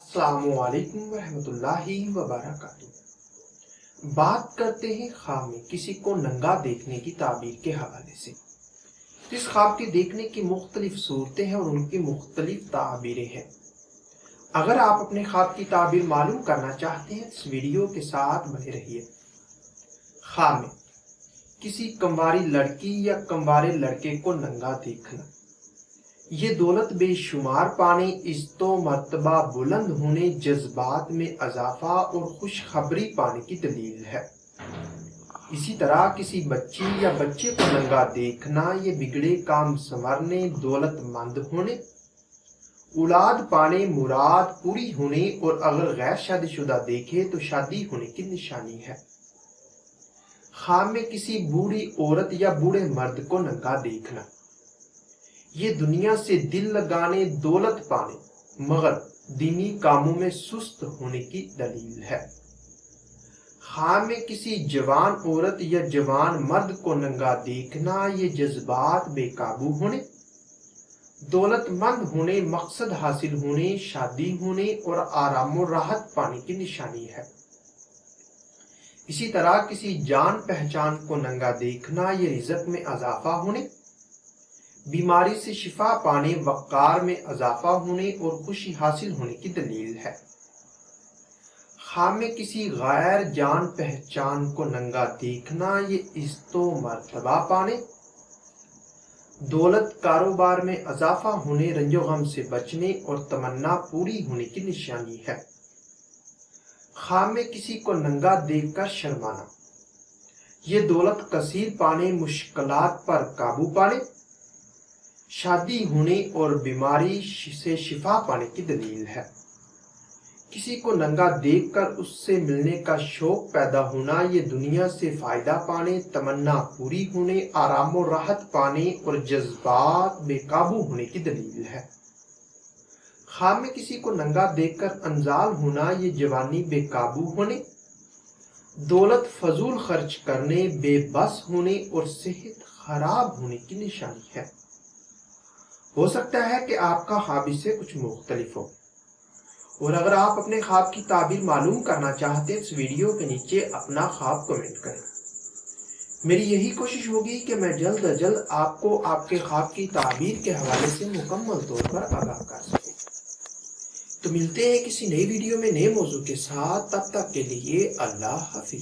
السلام علیکم ورحمۃ اللہ وبرکاتہ۔ بات کرتے ہیں خواب میں کسی کو ننگا دیکھنے کی تعبیر کے حوالے سے۔ اس خواب کے دیکھنے کی مختلف صورتیں ہیں اور ان کی مختلف تعبیریں ہیں۔ اگر آپ اپنے خواب کی تعبیر معلوم کرنا چاہتے ہیں اس ویڈیو کے ساتھ بنے رہیے۔ خواب میں کسی کمواری لڑکی یا کموارے لڑکے کو ننگا دیکھنا، یہ دولت بے شمار پانے، عزت و مرتبہ بلند ہونے، جذبات میں اضافہ اور خوشخبری پانے کی دلیل ہے۔ اسی طرح کسی بچی یا بچے کو ننگا دیکھنا، یہ بگڑے کام سنورنے، دولت مند ہونے، اولاد پانے، مراد پوری ہونے، اور اگر غیر شادی شدہ دیکھے تو شادی ہونے کی نشانی ہے۔ خواب میں کسی بوڑھی عورت یا بوڑھے مرد کو ننگا دیکھنا، یہ دنیا سے دل لگانے، دولت پانے مگر دینی کاموں میں سست ہونے کی دلیل ہے۔ خواب میں کسی جوان عورت یا جوان مرد کو ننگا دیکھنا، یہ جذبات بے قابو ہونے، دولت مند ہونے، مقصد حاصل ہونے، شادی ہونے اور آرام و راحت پانے کی نشانی ہے۔ اسی طرح کسی جان پہچان کو ننگا دیکھنا، یہ رزق میں اضافہ ہونے، بیماری سے شفا پانے، وقار میں اضافہ ہونے اور خوشی حاصل ہونے کی دلیل ہے۔ خواب میں کسی غیر جان پہچان کو ننگا دیکھنا، یہ عزت و مرتبہ پانے، دولت کاروبار میں اضافہ ہونے، رنج و غم سے بچنے اور تمنا پوری ہونے کی نشانی ہے۔ خواب میں کسی کو ننگا دیکھ کر شرمانا، یہ دولت کثیر پانے، مشکلات پر قابو پانے، شادی ہونے اور بیماری سے شفا پانے کی دلیل ہے۔ کسی کو ننگا دیکھ کر اس سے ملنے کا شوق پیدا ہونا، یہ دنیا سے فائدہ پانے، تمنا پوری ہونے، آرام و راحت پانے اور جذبات بے قابو ہونے کی دلیل ہے۔ خواب میں کسی کو ننگا دیکھ کر انزال ہونا، یہ جوانی بے قابو ہونے، دولت فضول خرچ کرنے، بے بس ہونے اور صحت خراب ہونے کی نشانی ہے۔ ہو سکتا ہے کہ آپ کا خواب اس سے کچھ مختلف ہو، اور اگر آپ اپنے خواب کی تعبیر معلوم کرنا چاہتے ہیں اس ویڈیو کے نیچے اپنا خواب کمنٹ کریں۔ میری یہی کوشش ہوگی کہ میں جلد از جلد آپ کو آپ کے خواب کی تعبیر کے حوالے سے مکمل طور پر آگاہ کر سکوں۔ تو ملتے ہیں کسی نئی ویڈیو میں نئے موضوع کے ساتھ، تب تک کے لیے اللہ حافظ۔